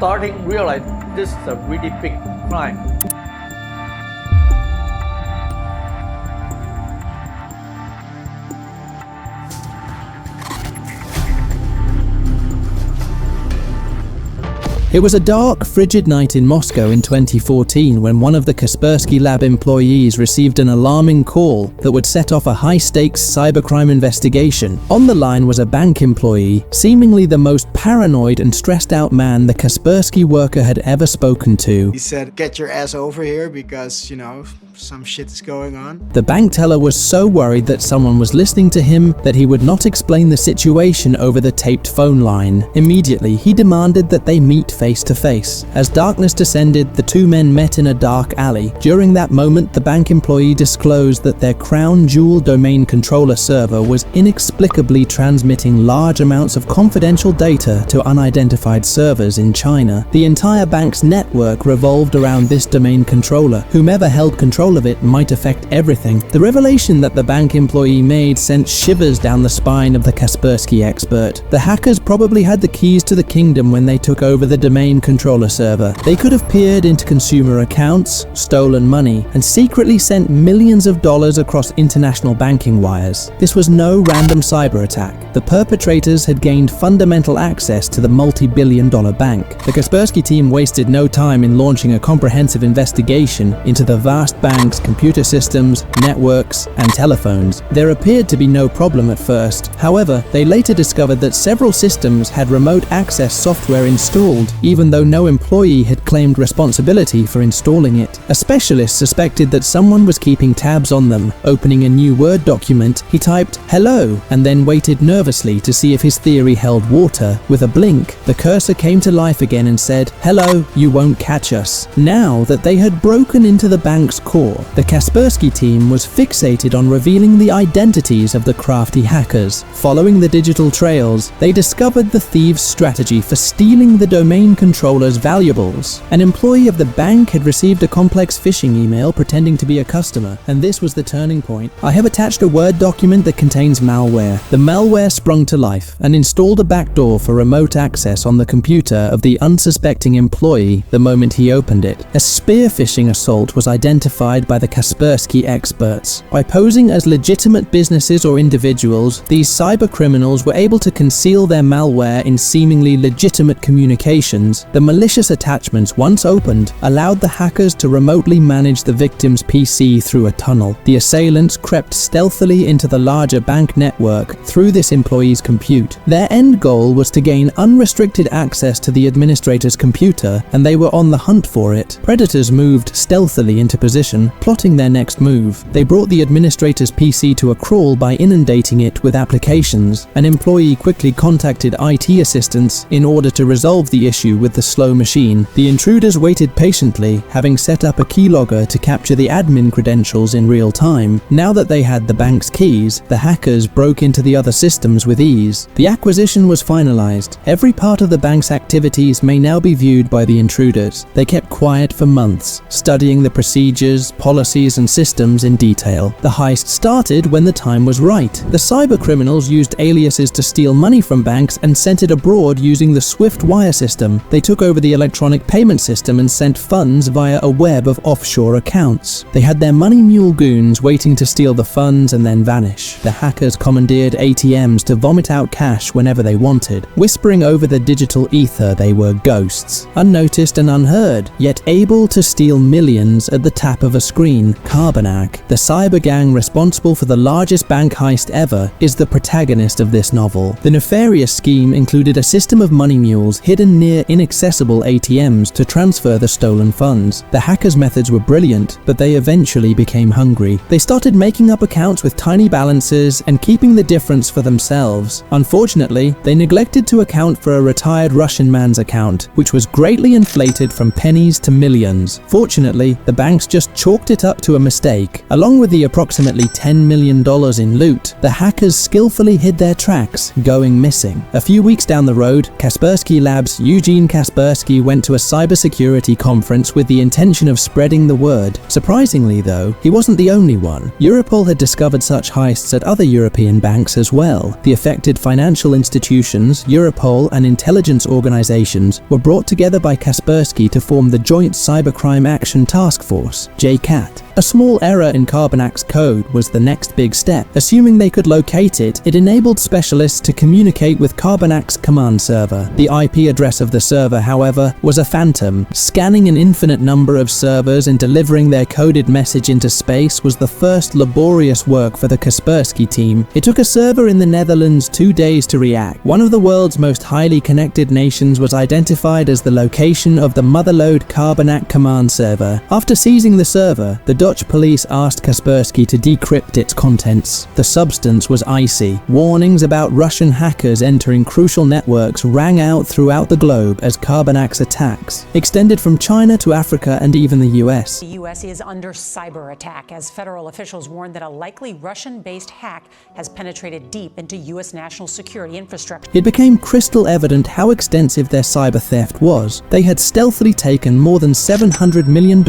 starting realize this is a really big crime. It was a dark, frigid night in Moscow in 2014 when one of the Kaspersky Lab employees received an alarming call that would set off a high-stakes cybercrime investigation. On the line was a bank employee, seemingly the most paranoid and stressed-out man the Kaspersky worker had ever spoken to. He said, "Get your ass over here because, some shit is going on." The bank teller was so worried that someone was listening to him that he would not explain the situation over the taped phone line. Immediately, he demanded that they meet face to face. As darkness descended, the two men met in a dark alley. During that moment, the bank employee disclosed that their crown jewel domain controller server was inexplicably transmitting large amounts of confidential data to unidentified servers in China. The entire bank's network revolved around this domain controller. Whomever held control of it might affect everything. The revelation that the bank employee made sent shivers down the spine of the Kaspersky expert. The hackers probably had the keys to the kingdom when they took over the domain controller server. They could have peered into consumer accounts, stolen money, and secretly sent millions of dollars across international banking wires. This was no random cyber attack. The perpetrators had gained fundamental access to the multi-billion-dollar bank. The Kaspersky team wasted no time in launching a comprehensive investigation into the vast bank's computer systems, networks, and telephones. There appeared to be no problem at first. However, they later discovered that several systems had remote access software installed, even though no employee had claimed responsibility for installing it. A specialist suspected that someone was keeping tabs on them. Opening a new Word document, he typed "hello" and then waited nervously to see if his theory held water. With a blink, the cursor came to life again and said, "Hello, you won't catch us." Now that they had broken into the bank's core, the Kaspersky team was fixated on revealing the identities of the crafty hackers. Following the digital trails, they discovered the thieves' strategy for stealing the domain controller's valuables. An employee of the bank had received a complex phishing email pretending to be a customer, and this was the turning point. I have attached a Word document that contains malware. The malware sprung to life and installed a backdoor for remote access on the computer of the unsuspecting employee the moment he opened it. A spear phishing assault was identified by the Kaspersky experts. By posing as legitimate businesses or individuals, these cyber criminals were able to conceal their malware in seemingly legitimate communications. The malicious attachments, once opened, allowed the hackers to remotely manage the victim's PC through a tunnel. The assailants crept stealthily into the larger bank network through this employee's compute. Their end goal was to gain unrestricted access to the administrator's computer, and they were on the hunt for it. Predators moved stealthily into position, plotting their next move. They brought the administrator's PC to a crawl by inundating it with applications. An employee quickly contacted IT assistants in order to resolve the issue with the slow machine. The intruders waited patiently, having set up a keylogger to capture the admin credentials in real time. Now that they had the bank's keys, the hackers broke into the other systems with ease. The acquisition was finalized. Every part of the bank's activities may now be viewed by the intruders. They kept quiet for months, studying the procedures, policies, and systems in detail. The heist started when the time was right. The cyber criminals used aliases to steal money from banks and sent it abroad using the Swift wire system. They took over the electronic payment system and sent funds via a web of offshore accounts. They had their money mule goons waiting to steal the funds and then vanish. The hackers commandeered ATMs to vomit out cash whenever they wanted. Whispering over the digital ether, they were ghosts, unnoticed and unheard, yet able to steal millions at the tap of a screen. Carbonac, the cyber gang responsible for the largest bank heist ever, is the protagonist of this novel. The nefarious scheme included a system of money mules hidden near inaccessible ATMs to transfer the stolen funds. The hackers' methods were brilliant, but they eventually became hungry. They started making up accounts with tiny balances and keeping the difference for themselves. Unfortunately, they neglected to account for a retired Russian man's account, which was greatly inflated from pennies to millions. Fortunately, the banks just chalked chalked it up to a mistake. Along with the approximately $10 million in loot, the hackers skillfully hid their tracks, going missing. A few weeks down the road, Kaspersky Labs' Eugene Kaspersky went to a cybersecurity conference with the intention of spreading the word. Surprisingly though, he wasn't the only one. Europol had discovered such heists at other European banks as well. The affected financial institutions, Europol, and intelligence organizations were brought together by Kaspersky to form the Joint Cybercrime Action Task Force, JCAT. A small error in Carbonac's code was the next big step. Assuming they could locate it, it enabled specialists to communicate with Carbonac's command server. The IP address of the server, however, was a phantom. Scanning an infinite number of servers and delivering their coded message into space was the first laborious work for the Kaspersky team. It took a server in the Netherlands 2 days to react. One of the world's most highly connected nations was identified as the location of the motherlode Carbonac command server. After seizing the server, the Dutch police asked Kaspersky to decrypt its contents. The substance was icy. Warnings about Russian hackers entering crucial networks rang out throughout the globe as Carbonac's attacks extended from China to Africa and even the US. The U.S. is under cyber attack as federal officials warn that a likely Russian-based hack has penetrated deep into U.S. national security infrastructure. It became crystal evident how extensive their cyber theft was. They had stealthily taken more than $700 million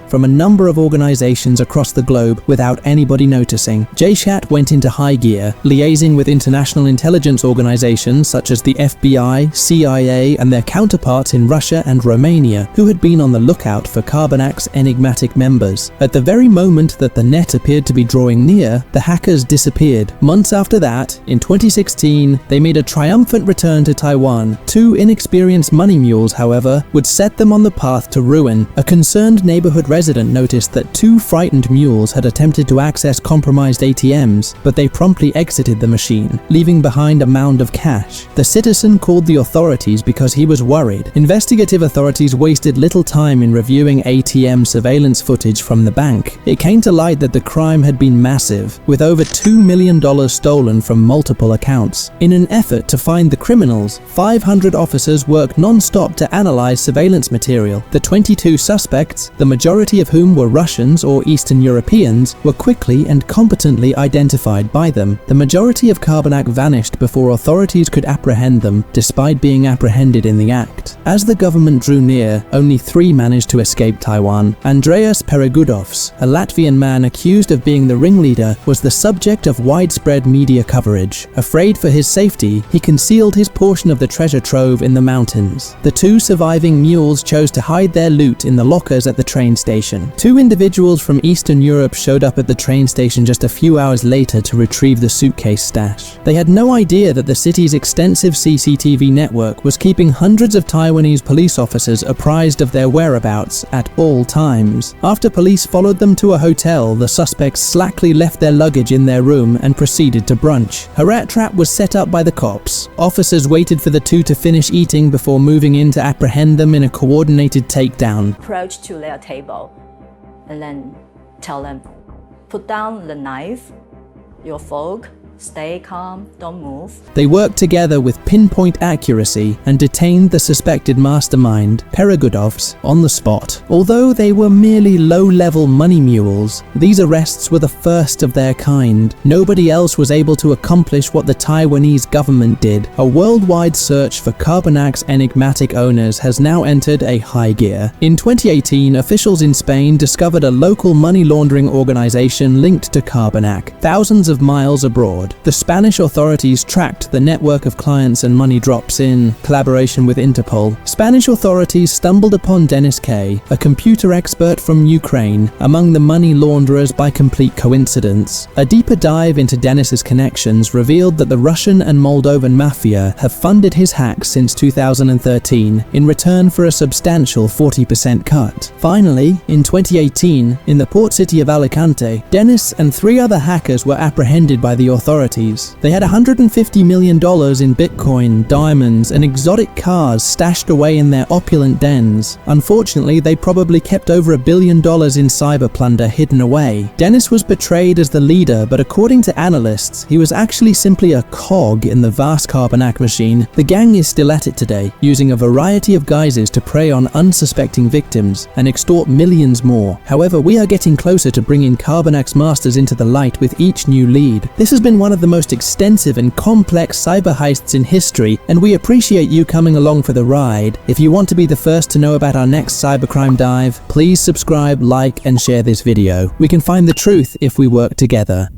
from a number of organizations across the globe without anybody noticing. JCAT went into high gear, liaising with international intelligence organizations such as the FBI, CIA, and their counterparts in Russia and Romania, who had been on the lookout for Carbonac's enigmatic members. At the very moment that the net appeared to be drawing near, the hackers disappeared. Months after that, in 2016, they made a triumphant return to Taiwan. 2 inexperienced money mules, however, would set them on the path to ruin. A concerned neighborhood resident noticed that 2 frightened mules had attempted to access compromised ATMs, but they promptly exited the machine, leaving behind a mound of cash. The citizen called the authorities because he was worried. Investigative authorities wasted little time in reviewing ATM surveillance footage from the bank. It came to light that the crime had been massive, with over $2 million stolen from multiple accounts. In an effort to find the criminals, 500 officers worked non-stop to analyze surveillance material. The 22 suspects, the majority of whom were Russians or Eastern Europeans, were quickly and competently identified by them. The majority of Carbonac vanished before authorities could apprehend them, despite being apprehended in the act. As the government drew near, only 3 managed to escape Taiwan. Andreas Peregudovs, a Latvian man accused of being the ringleader, was the subject of widespread media coverage. Afraid for his safety, he concealed his portion of the treasure trove in the mountains. The 2 surviving mules chose to hide their loot in the lockers at the train station. 2 individuals from Eastern Europe showed up at the train station just a few hours later to retrieve the suitcase stash. They had no idea that the city's extensive CCTV network was keeping hundreds of Taiwanese police officers apprised of their whereabouts at all times. After police followed them to a hotel, the suspects slackly left their luggage in their room and proceeded to brunch. A rat trap was set up by the cops. Officers waited for the 2 to finish eating before moving in to apprehend them in a coordinated takedown. Approach to their table and then tell them, put down the knife, your fork, stay calm, don't move. They worked together with pinpoint accuracy and detained the suspected mastermind, Peregudovs, on the spot. Although they were merely low-level money mules, these arrests were the first of their kind. Nobody else was able to accomplish what the Taiwanese government did. A worldwide search for Carbonac's enigmatic owners has now entered a high gear. In 2018, officials in Spain discovered a local money laundering organization linked to Carbonac, thousands of miles abroad. The Spanish authorities tracked the network of clients and money drops in collaboration with Interpol. Spanish authorities stumbled upon Denis K., a computer expert from Ukraine, among the money launderers by complete coincidence. A deeper dive into Denis's connections revealed that the Russian and Moldovan mafia have funded his hacks since 2013 in return for a substantial 40% cut. Finally, in 2018, in the port city of Alicante, Denis and 3 other hackers were apprehended by the authorities authorities. They had $150 million in Bitcoin, diamonds, and exotic cars stashed away in their opulent dens. Unfortunately, they probably kept over $1 billion in cyber plunder hidden away. Dennis was portrayed as the leader, but according to analysts, he was actually simply a cog in the vast Carbanak machine. The gang is still at it today, using a variety of guises to prey on unsuspecting victims and extort millions more. However, we are getting closer to bringing Carbonak's masters into the light with each new lead. This has been one of the most extensive and complex cyber heists in history, and we appreciate you coming along for the ride. If you want to be the first to know about our next cybercrime dive, please subscribe, like, and share this video. We can find the truth if we work together.